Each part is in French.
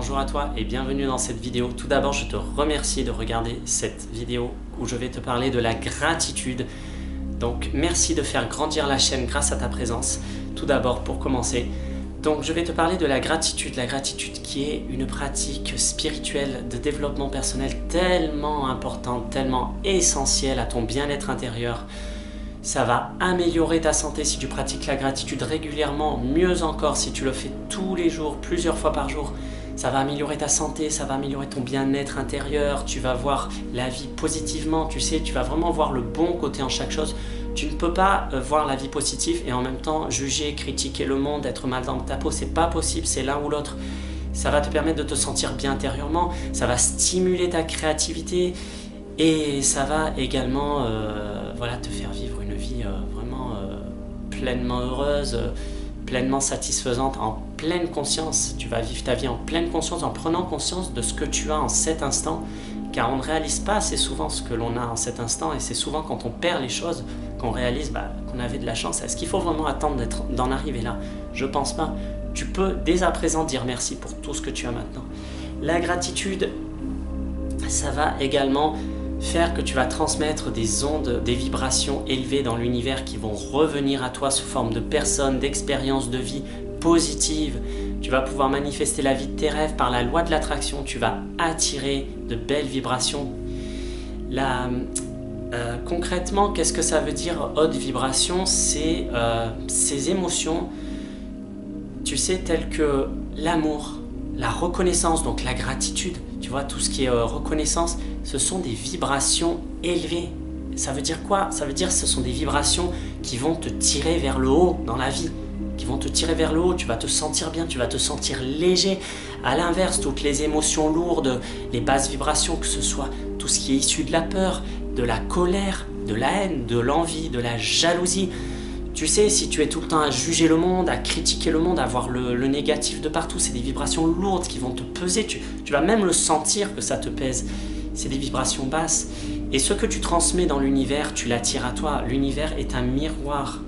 bonjour à toi et bienvenue dans cette vidéo. Tout d'abord, je te remercie de regarder cette vidéo où je vais te parler de la gratitude. Donc, merci de faire grandir la chaîne grâce à ta présence. Tout d'abord, pour commencer, donc je vais te parler de la gratitude qui est une pratique spirituelle de développement personnel tellement importante, tellement essentielle à ton bien-être intérieur. Ça va améliorer ta santé si tu pratiques la gratitude régulièrement, mieux encore si tu le fais tous les jours, plusieurs fois par jour. Ça va améliorer ta santé, ça va améliorer ton bien-être intérieur, tu vas voir la vie positivement, tu sais, tu vas vraiment voir le bon côté en chaque chose. Tu ne peux pas voir la vie positive et en même temps juger, critiquer le monde, être mal dans ta peau, c'est pas possible, c'est l'un ou l'autre. Ça va te permettre de te sentir bien intérieurement, ça va stimuler ta créativité et ça va également te faire vivre une vie vraiment pleinement heureuse, pleinement satisfaisante, en pleine conscience. Tu vas vivre ta vie en pleine conscience, en prenant conscience de ce que tu as en cet instant, car on ne réalise pas assez souvent ce que l'on a en cet instant, et c'est souvent quand on perd les choses qu'on réalise qu'on avait de la chance. Est-ce qu'il faut vraiment attendre d'en arriver là? Je pense pas. Tu peux dès à présent dire merci pour tout ce que tu as maintenant. La gratitude, ça va également faire que tu vas transmettre des ondes, des vibrations élevées dans l'univers qui vont revenir à toi sous forme de personnes, d'expériences de vie positives. Tu vas pouvoir manifester la vie de tes rêves par la loi de l'attraction. Tu vas attirer de belles vibrations. Concrètement, qu'est-ce que ça veut dire haute vibration? C'est ces émotions, tu sais, telles que l'amour, la reconnaissance, donc la gratitude. Tu vois, tout ce qui est reconnaissance, ce sont des vibrations élevées. Ça veut dire quoi? Ça veut dire que ce sont des vibrations qui vont te tirer vers le haut dans la vie, qui vont te tirer vers le haut. Tu vas te sentir bien, tu vas te sentir léger. À l'inverse, toutes les émotions lourdes, les basses vibrations, que ce soit tout ce qui est issu de la peur, de la colère, de la haine, de l'envie, de la jalousie. Tu sais, si tu es tout le temps à juger le monde, à critiquer le monde, à voir le négatif de partout, c'est des vibrations lourdes qui vont te peser. Tu vas même le sentir que ça te pèse. C'est des vibrations basses. Et ce que tu transmets dans l'univers, tu l'attires à toi. L'univers est un miroir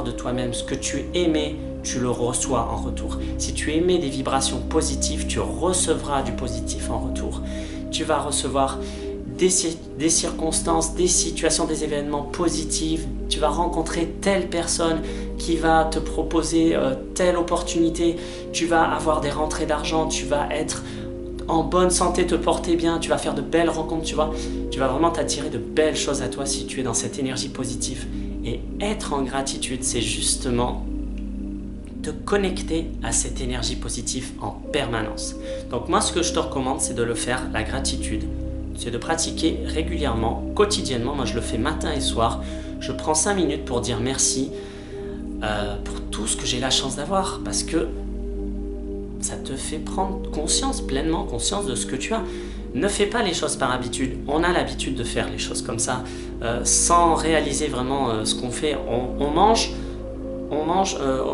de toi-même. Ce que tu émets, tu le reçois en retour. Si tu émets des vibrations positives, tu recevras du positif en retour. Tu vas recevoir des circonstances, des situations, des événements positifs. Tu vas rencontrer telle personne qui va te proposer telle opportunité. Tu vas avoir des rentrées d'argent. Tu vas être en bonne santé, te porter bien. Tu vas faire de belles rencontres, tu vois. Tu vas vraiment t'attirer de belles choses à toi si tu es dans cette énergie positive. Et être en gratitude, c'est justement te connecter à cette énergie positive en permanence. Donc moi, ce que je te recommande, c'est de le faire, la gratitude. C'est de pratiquer régulièrement, quotidiennement. Moi, je le fais matin et soir. Je prends 5 minutes pour dire merci pour tout ce que j'ai la chance d'avoir, parce que ça te fait prendre conscience, pleinement conscience de ce que tu as. Ne fais pas les choses par habitude. On a l'habitude de faire les choses comme ça, sans réaliser vraiment ce qu'on fait. On mange,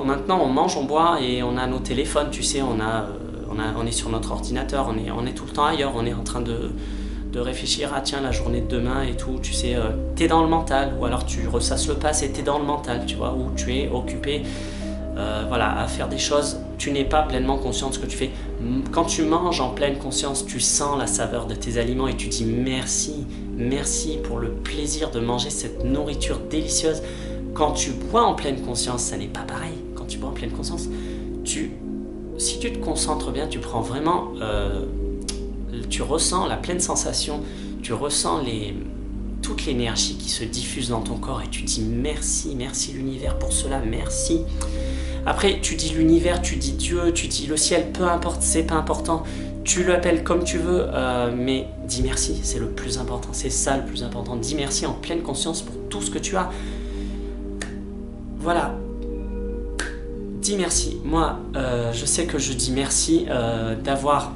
maintenant on mange, on boit et on a nos téléphones, tu sais, on est sur notre ordinateur, on est tout le temps ailleurs, on est en train de réfléchir à tiens la journée de demain et tout, tu sais, t'es dans le mental, ou alors tu ressasses le passé, t'es dans le mental, tu vois, où tu es occupé à faire des choses, tu n'es pas pleinement conscient de ce que tu fais. Quand tu manges en pleine conscience, tu sens la saveur de tes aliments et tu dis merci pour le plaisir de manger cette nourriture délicieuse. Quand tu bois en pleine conscience, ça n'est pas pareil. Quand tu bois en pleine conscience, si tu te concentres bien, tu prends vraiment tu ressens la pleine sensation, tu ressens toute l'énergie qui se diffuse dans ton corps et tu dis merci l'univers pour cela, merci. Après, tu dis l'univers, tu dis Dieu, tu dis le ciel, peu importe, c'est pas important. Tu l'appelles comme tu veux, mais dis merci, c'est le plus important, c'est ça le plus important. Dis merci en pleine conscience pour tout ce que tu as. Voilà. Dis merci. Moi, je sais que je dis merci d'avoir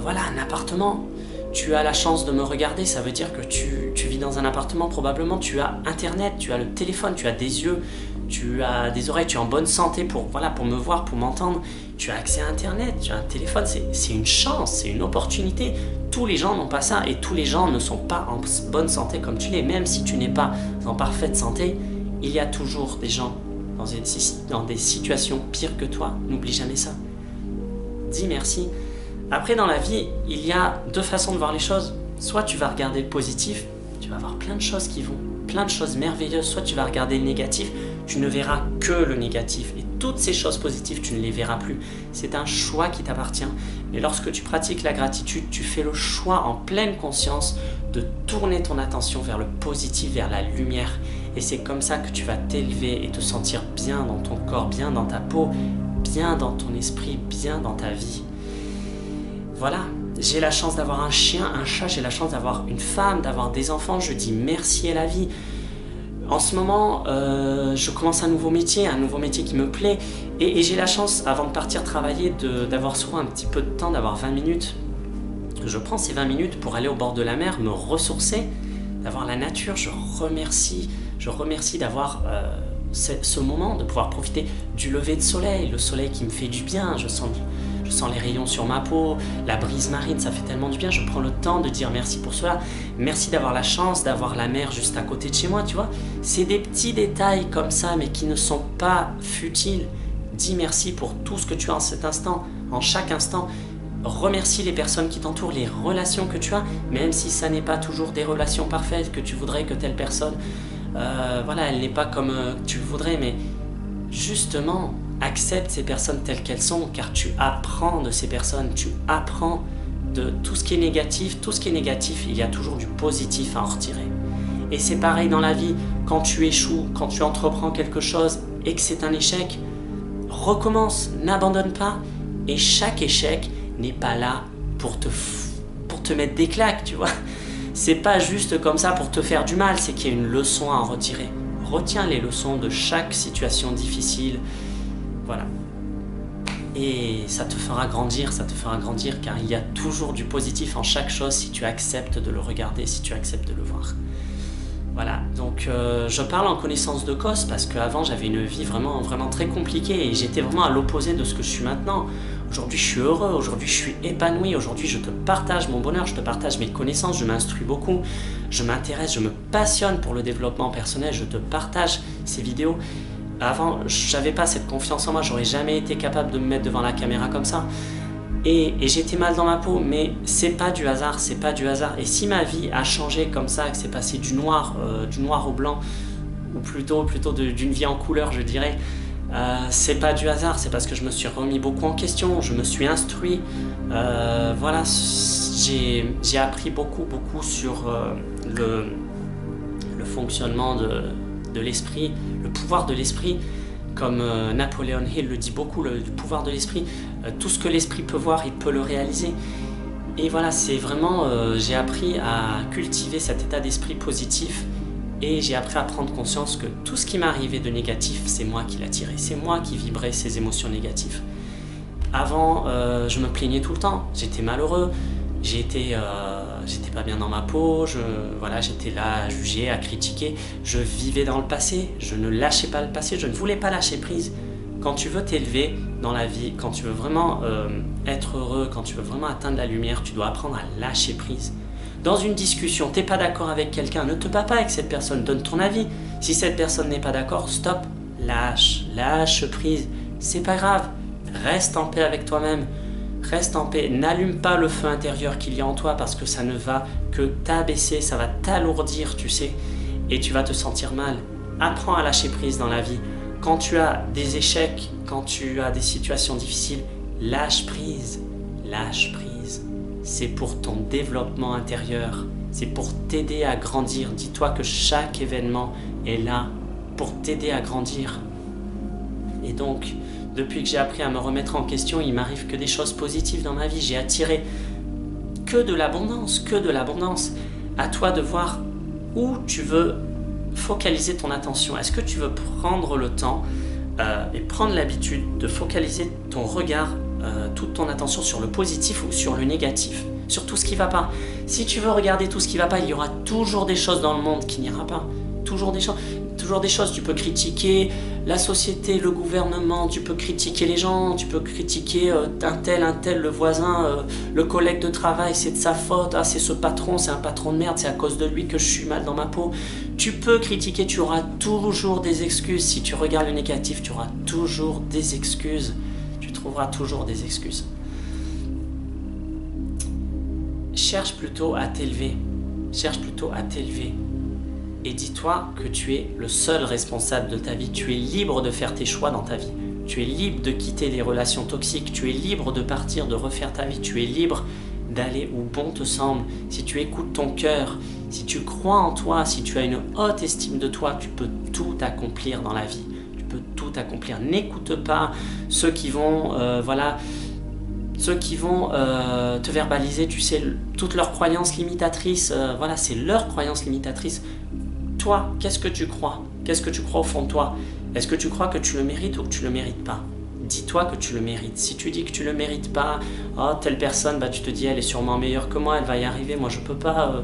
un appartement. Tu as la chance de me regarder, ça veut dire que tu vis dans un appartement, probablement tu as internet, tu as le téléphone, tu as des yeux, tu as des oreilles, tu es en bonne santé pour me voir, pour m'entendre, tu as accès à internet, tu as un téléphone, c'est une chance, c'est une opportunité. Tous les gens n'ont pas ça et tous les gens ne sont pas en bonne santé comme tu l'es. Même si tu n'es pas en parfaite santé, il y a toujours des gens dans des situations pires que toi, n'oublie jamais ça. dis merci. Après, dans la vie, il y a deux façons de voir les choses. Soit tu vas regarder le positif, tu vas voir plein de choses qui vont, plein de choses merveilleuses. Soit tu vas regarder le négatif, tu ne verras que le négatif. Et toutes ces choses positives, tu ne les verras plus. C'est un choix qui t'appartient. Mais lorsque tu pratiques la gratitude, tu fais le choix en pleine conscience de tourner ton attention vers le positif, vers la lumière. Et c'est comme ça que tu vas t'élever et te sentir bien dans ton corps, bien dans ta peau, bien dans ton esprit, bien dans ta vie. Voilà, j'ai la chance d'avoir un chien, un chat, j'ai la chance d'avoir une femme, d'avoir des enfants. Je dis merci à la vie. En ce moment, je commence un nouveau métier qui me plaît. Et j'ai la chance, avant de partir travailler, d'avoir souvent un petit peu de temps, d'avoir 20 minutes. Je prends ces 20 minutes pour aller au bord de la mer, me ressourcer, d'avoir la nature. Je remercie d'avoir ce moment, de pouvoir profiter du lever de soleil, le soleil qui me fait du bien. Je sens les rayons sur ma peau, la brise marine, ça fait tellement du bien. Je prends le temps de dire merci pour cela. Merci d'avoir la chance d'avoir la mer juste à côté de chez moi, tu vois. C'est des petits détails comme ça, mais qui ne sont pas futiles. Dis merci pour tout ce que tu as en cet instant, en chaque instant. Remercie les personnes qui t'entourent, les relations que tu as, même si ça n'est pas toujours des relations parfaites, que tu voudrais que telle personne, voilà, elle n'est pas comme tu le voudrais, mais justement, accepte ces personnes telles qu'elles sont, car tu apprends de ces personnes, tu apprends de tout ce qui est négatif. Tout ce qui est négatif, il y a toujours du positif à en retirer. Et c'est pareil dans la vie, quand tu échoues, quand tu entreprends quelque chose et que c'est un échec, recommence, n'abandonne pas. Et chaque échec n'est pas là pour te mettre des claques, tu vois. C'est pas juste comme ça pour te faire du mal, c'est qu'il y a une leçon à en retirer. Retiens les leçons de chaque situation difficile. Voilà. Et ça te fera grandir, car il y a toujours du positif en chaque chose si tu acceptes de le regarder, si tu acceptes de le voir. Voilà, donc je parle en connaissance de cause parce qu'avant j'avais une vie vraiment très compliquée et j'étais vraiment à l'opposé de ce que je suis maintenant. Aujourd'hui je suis heureux, aujourd'hui je suis épanoui, aujourd'hui je te partage mon bonheur, je te partage mes connaissances, je m'instruis beaucoup, je m'intéresse, je me passionne pour le développement personnel, je te partage ces vidéos. Avant, j'avais pas cette confiance en moi, j'aurais jamais été capable de me mettre devant la caméra comme ça. Et j'étais mal dans ma peau, mais c'est pas du hasard, c'est pas du hasard. Et si ma vie a changé comme ça, que c'est passé du noir au blanc, ou plutôt d'une vie en couleur, je dirais, c'est pas du hasard, c'est parce que je me suis remis beaucoup en question, je me suis instruit. Voilà, j'ai appris beaucoup sur le fonctionnement de l'esprit, le pouvoir de l'esprit. Comme Napoléon Hill le dit beaucoup, le pouvoir de l'esprit, tout ce que l'esprit peut voir, il peut le réaliser. Et voilà, c'est vraiment, j'ai appris à cultiver cet état d'esprit positif et j'ai appris à prendre conscience que tout ce qui m'arrivait de négatif, c'est moi qui l'attirais, c'est moi qui vibrais ces émotions négatives. Avant, je me plaignais tout le temps, j'étais malheureux, j'étais pas bien dans ma peau, voilà, j'étais là à juger, à critiquer, je vivais dans le passé, je ne lâchais pas le passé, je ne voulais pas lâcher prise. Quand tu veux t'élever dans la vie, quand tu veux vraiment être heureux, quand tu veux vraiment atteindre la lumière, tu dois apprendre à lâcher prise. Dans une discussion, tu n'es pas d'accord avec quelqu'un, ne te bats pas avec cette personne, donne ton avis. Si cette personne n'est pas d'accord, stop, lâche prise, c'est pas grave, reste en paix avec toi-même. Reste en paix, n'allume pas le feu intérieur qu'il y a en toi parce que ça ne va que t'abaisser, ça va t'alourdir, tu sais, et tu vas te sentir mal. Apprends à lâcher prise dans la vie. Quand tu as des échecs, quand tu as des situations difficiles, lâche prise, lâche prise. C'est pour ton développement intérieur, c'est pour t'aider à grandir. Dis-toi que chaque événement est là pour t'aider à grandir. Et donc, depuis que j'ai appris à me remettre en question, il m'arrive que des choses positives dans ma vie. J'ai attiré que de l'abondance, que de l'abondance. À toi de voir où tu veux focaliser ton attention. Est-ce que tu veux prendre le temps et prendre l'habitude de focaliser ton regard, toute ton attention sur le positif ou sur le négatif, sur tout ce qui ne va pas. Si tu veux regarder tout ce qui ne va pas, il y aura toujours des choses dans le monde qui n'ira pas. Toujours des choses, tu peux critiquer la société, le gouvernement, tu peux critiquer les gens, tu peux critiquer un tel, le voisin, le collègue de travail, c'est de sa faute, ah, c'est ce patron, c'est un patron de merde, c'est à cause de lui que je suis mal dans ma peau. Tu peux critiquer, tu auras toujours des excuses. Si tu regardes le négatif, tu auras toujours des excuses. Tu trouveras toujours des excuses. cherche plutôt à t'élever. Cherche plutôt à t'élever. Et dis-toi que tu es le seul responsable de ta vie. Tu es libre de faire tes choix dans ta vie. Tu es libre de quitter les relations toxiques. Tu es libre de partir, de refaire ta vie. Tu es libre d'aller où bon te semble. Si tu écoutes ton cœur, si tu crois en toi, si tu as une haute estime de toi, tu peux tout accomplir dans la vie. Tu peux tout accomplir. N'écoute pas ceux qui vont, te verbaliser, tu sais, toutes leurs croyances limitatrices. Voilà, c'est leurs croyances limitatrices. Toi, qu'est-ce que tu crois? Qu'est-ce que tu crois au fond de toi? Est-ce que tu crois que tu le mérites ou que tu le mérites pas? Dis-toi que tu le mérites. Si tu dis que tu le mérites pas, oh, telle personne, tu te dis elle est sûrement meilleure que moi, elle va y arriver, moi je peux pas,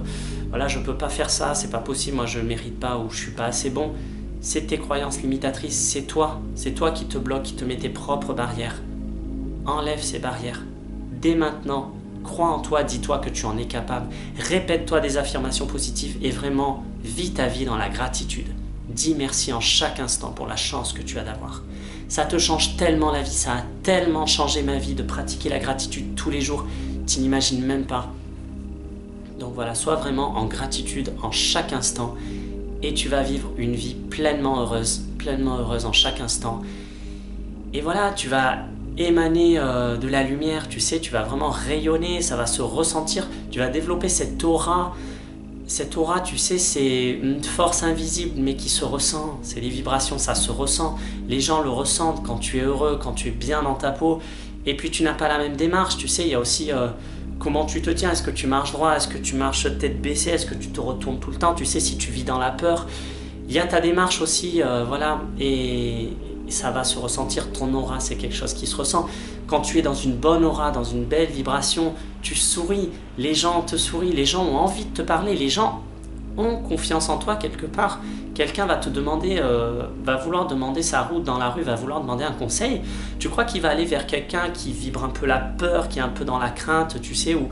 je peux pas faire ça, c'est pas possible, moi je le mérite pas ou je suis pas assez bon. C'est tes croyances limitatrices, c'est toi qui te bloque, qui te met tes propres barrières. Enlève ces barrières. Dès maintenant, crois en toi, dis-toi que tu en es capable. Répète-toi des affirmations positives et vraiment vis ta vie dans la gratitude. Dis merci en chaque instant pour la chance que tu as d'avoir. Ça te change tellement la vie, ça a tellement changé ma vie de pratiquer la gratitude tous les jours, tu n'imagines même pas. Donc voilà, sois vraiment en gratitude en chaque instant et tu vas vivre une vie pleinement heureuse en chaque instant. Et voilà, tu vas émaner de la lumière, tu sais, tu vas vraiment rayonner, ça va se ressentir, tu vas développer cette aura. Cette aura, tu sais, c'est une force invisible mais qui se ressent, c'est les vibrations, ça se ressent. Les gens le ressentent quand tu es heureux, quand tu es bien dans ta peau. Et puis tu n'as pas la même démarche, tu sais, il y a aussi comment tu te tiens, est-ce que tu marches droit, est-ce que tu marches tête baissée, est-ce que tu te retournes tout le temps, tu sais, si tu vis dans la peur. Il y a ta démarche aussi, et ça va se ressentir, ton aura, c'est quelque chose qui se ressent. Quand tu es dans une bonne aura, dans une belle vibration, tu souris, les gens te sourient, les gens ont envie de te parler, les gens ont confiance en toi quelque part. Quelqu'un va te demander, va vouloir demander sa route dans la rue, va vouloir demander un conseil. Tu crois qu'il va aller vers quelqu'un qui vibre un peu la peur, qui est un peu dans la crainte, tu sais, ou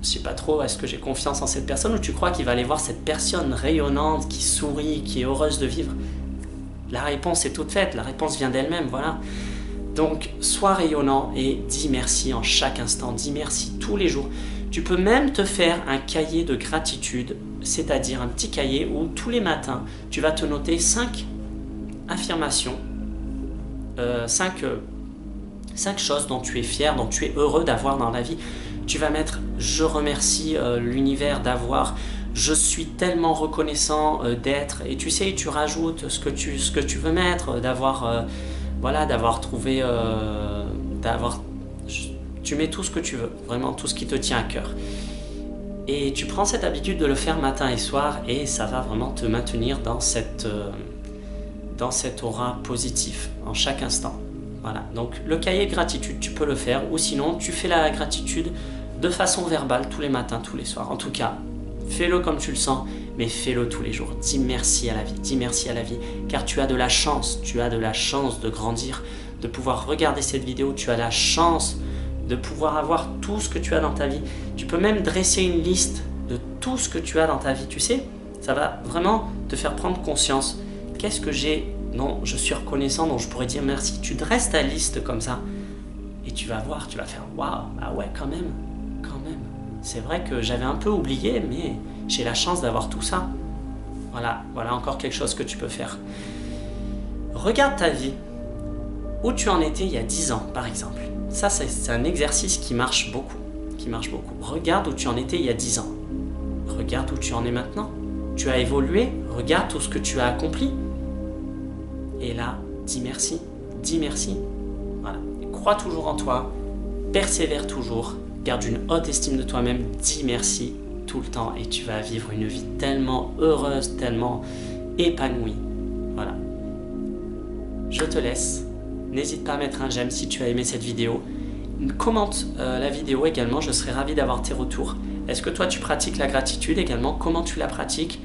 je sais pas trop, est-ce que j'ai confiance en cette personne, ou tu crois qu'il va aller voir cette personne rayonnante, qui sourit, qui est heureuse de vivre? La réponse est toute faite, la réponse vient d'elle-même, voilà. Donc, sois rayonnant et dis merci en chaque instant, dis merci tous les jours. Tu peux même te faire un cahier de gratitude, c'est-à-dire un petit cahier où tous les matins, tu vas te noter 5 affirmations, 5 choses dont tu es fier, dont tu es heureux d'avoir dans la vie. Tu vas mettre « Je remercie l'univers d'avoir », « Je suis tellement reconnaissant d'être », et tu sais, tu rajoutes ce que tu veux mettre, d'avoir trouvé, tu mets tout ce que tu veux, vraiment tout ce qui te tient à cœur. Et tu prends cette habitude de le faire matin et soir et ça va vraiment te maintenir dans cette aura positive en chaque instant. Voilà, donc le cahier de gratitude, tu peux le faire ou sinon tu fais la gratitude de façon verbale tous les matins, tous les soirs. En tout cas, fais-le comme tu le sens, mais fais-le tous les jours. Dis merci à la vie, dis merci à la vie, car tu as de la chance de grandir, de pouvoir regarder cette vidéo, tu as la chance de pouvoir avoir tout ce que tu as dans ta vie. Tu peux même dresser une liste de tout ce que tu as dans ta vie, tu sais, ça va vraiment te faire prendre conscience. Qu'est-ce que j'ai dont je suis reconnaissant, dont je pourrais dire merci? Tu dresses ta liste comme ça, et tu vas voir, tu vas faire waouh, ah ouais, quand même. C'est vrai que j'avais un peu oublié, mais j'ai la chance d'avoir tout ça. Voilà encore quelque chose que tu peux faire. Regarde ta vie, où tu en étais il y a 10 ans, par exemple. Ça, c'est un exercice qui marche beaucoup. Regarde où tu en étais il y a 10 ans. Regarde où tu en es maintenant. Tu as évolué, regarde tout ce que tu as accompli. Et là, dis merci. Voilà. Crois toujours en toi, persévère toujours. Garde une haute estime de toi-même, dis merci tout le temps et tu vas vivre une vie tellement heureuse, tellement épanouie. Voilà. Je te laisse. N'hésite pas à mettre un j'aime si tu as aimé cette vidéo. Commente la vidéo également, je serais ravi d'avoir tes retours. Est-ce que toi tu pratiques la gratitude également? Comment tu la pratiques?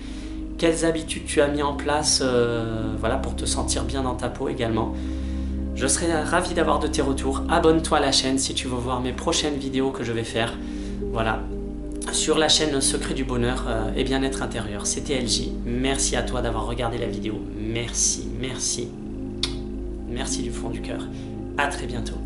Quelles habitudes tu as mis en place pour te sentir bien dans ta peau également? Je serai ravi d'avoir de tes retours. Abonne-toi à la chaîne si tu veux voir mes prochaines vidéos que je vais faire. Voilà, sur la chaîne Secret du Bonheur et Bien-être Intérieur. C'était LJ. Merci à toi d'avoir regardé la vidéo. Merci du fond du cœur. À très bientôt.